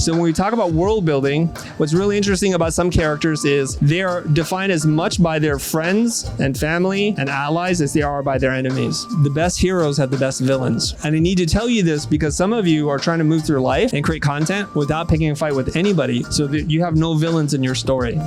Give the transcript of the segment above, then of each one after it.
So when we talk about world building, what's really interesting about some characters is they are defined as much by their friends and family and allies as they are by their enemies. The best heroes have the best villains. And I need to tell you this because some of you are trying to move through life and create content without picking a fight with anybody so that you have no villains in your story.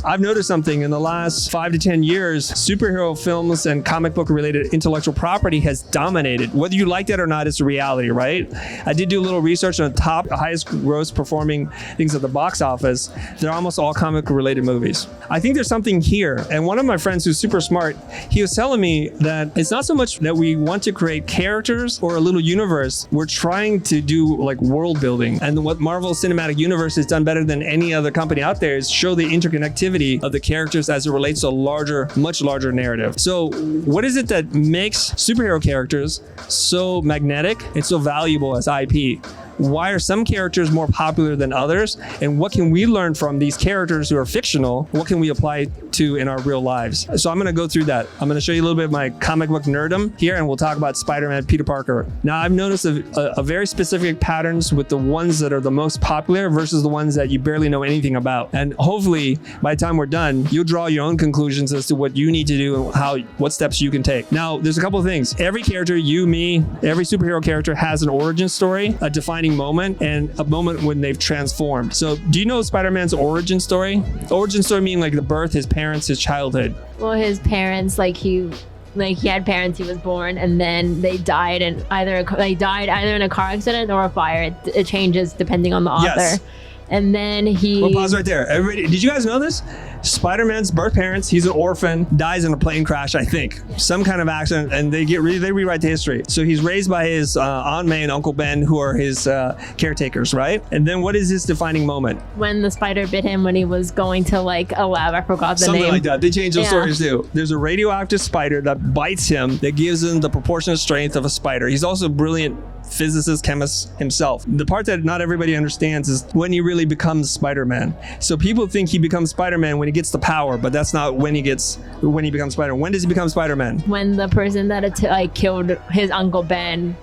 I've noticed something in the last 5 to 10 years, superhero films and comic book related intellectual property has dominated. Whether you like that or not, it's a reality, right? I did do a little research on the top highest gross performing things at the box office. They're almost all comic related movies. I think there's something here. And one of my friends who's super smart, he was telling me that it's not so much that we want to create characters or a little universe. We're trying to do like world building. And what Marvel Cinematic Universe has done better than any other company out there is show the interconnectivity of the characters as it relates to a larger, much larger narrative. So what is it that makes superhero characters so magnetic and so valuable as IP? Why are some characters more popular than others? And what can we learn from these characters who are fictional? What can we apply to in our real lives? So I'm going to go through that. I'm going to show you a little bit of my comic book nerdom here, and we'll talk about Spider-Man, Peter Parker. Now, I've noticed a very specific patterns with the ones that are the most popular versus the ones that you barely know anything about. And hopefully, by the time we're done, you'll draw your own conclusions as to what you need to do and what steps you can take. Now, there's a couple of things. Every character, you, me, every superhero character has an origin story, a defining moment, and a moment when they've transformed. So do you know Spider-Man's origin story? Origin story meaning like the birth, his parents, his childhood. Well, his parents, he had parents, he was born, and then they died in either in a car accident or a fire. It changes depending on the author. Yes. And then Well, pause right there. Everybody, did you guys know this? Spider-Man's birth parents, he's an orphan, dies in a plane crash, I think. Some kind of accident, and they rewrite the history. So he's raised by his Aunt May and Uncle Ben, who are his caretakers, right? And then what is his defining moment? When the spider bit him when he was going to a lab, I forgot the name. Something like that. They change those stories too. There's a radioactive spider that bites him that gives him the proportionate strength of a spider. He's also a brilliant physicist, chemist himself. The part that not everybody understands is when he really becomes Spider-Man. So people think he becomes Spider-Man when he gets the power, but that's not when he becomes Spider-Man. When does he become Spider-Man? When the person that killed his Uncle Ben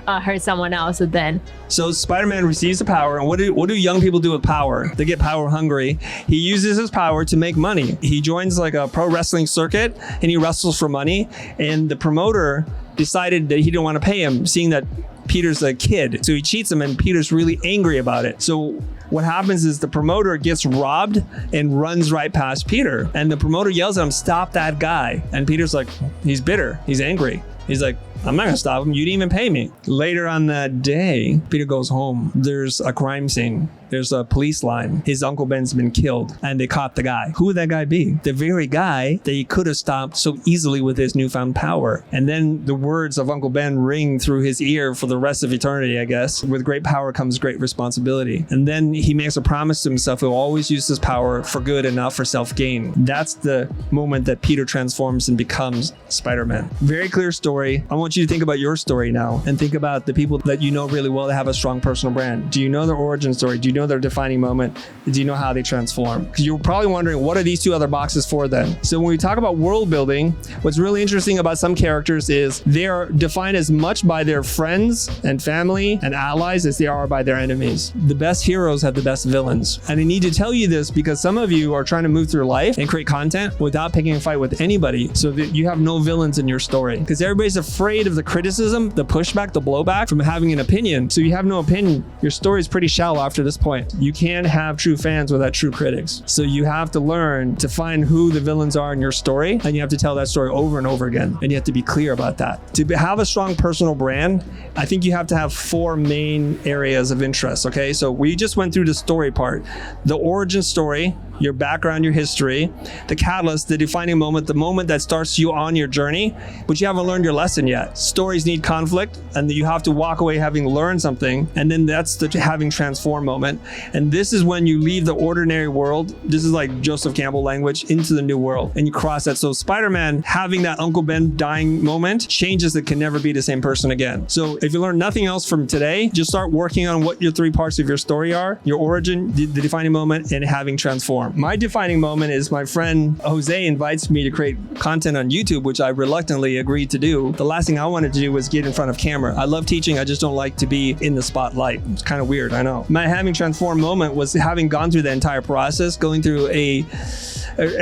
hurt someone else, and then. So Spider-Man receives the power, and what do young people do with power? They get power hungry. He uses his power to make money. He joins like a pro wrestling circuit, and he wrestles for money, and the promoter decided that he didn't want to pay him, seeing that Peter's a kid. So he cheats him, and Peter's really angry about it. So what happens is the promoter gets robbed and runs right past Peter. And the promoter yells at him, "Stop that guy." And Peter's like, he's bitter. He's angry. He's like, "I'm not gonna stop him. You didn't even pay me." Later on that day, Peter goes home. There's a crime scene. There's a police line. His Uncle Ben's been killed, and they caught the guy. Who would that guy be? The very guy that he could have stopped so easily with his newfound power. And then the words of Uncle Ben ring through his ear for the rest of eternity, I guess. With great power comes great responsibility. And then he makes a promise to himself he'll always use his power for good and not for self-gain. That's the moment that Peter transforms and becomes Spider-Man. Very clear story. I want you to think about your story now and think about the people that you know really well that have a strong personal brand. Do you know their origin story? Do you know their defining moment? Do you know how they transform? Because you're probably wondering, what are these two other boxes for then? So when we talk about world building, what's really interesting about some characters is they are defined as much by their friends and family and allies as they are by their enemies. The best heroes have the best villains. And I need to tell you this because some of you are trying to move through life and create content without picking a fight with anybody so that you have no villains in your story. Because everybody's afraid of the criticism, the pushback, the blowback from having an opinion. So you have no opinion. Your story is pretty shallow after this point. You can't have true fans without true critics. So you have to learn to find who the villains are in your story, and you have to tell that story over and over again. And you have to be clear about that. To have a strong personal brand, I think you have to have 4 main areas of interest, okay? So we just went through the story part. The origin story, your background, your history, the catalyst, the defining moment, the moment that starts you on your journey, but you haven't learned your lesson yet. Stories need conflict, and you have to walk away having learned something, and then that's the having transformed moment. And this is when you leave the ordinary world, this is like Joseph Campbell language, into the new world, and you cross that. So Spider-Man having that Uncle Ben dying moment changes that can never be the same person again. So if you learn nothing else from today, just start working on what your 3 parts of your story are: your origin, the defining moment, and having transformed. transform. My defining moment is my friend Jose invites me to create content on YouTube, which I reluctantly agreed to do. The last thing I wanted to do was get in front of camera. I love teaching, I just don't like to be in the spotlight. It's kind of weird, I know. My having transformed moment was having gone through the entire process, going through a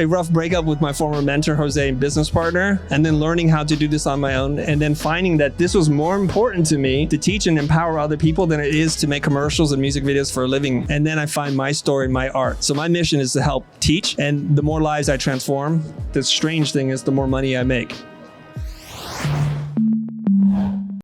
rough breakup with my former mentor, Jose, and business partner, and then learning how to do this on my own, and then finding that this was more important to me to teach and empower other people than it is to make commercials and music videos for a living. And then I find my story, my art. So my mission is to help teach, and the more lives I transform, the strange thing is the more money I make.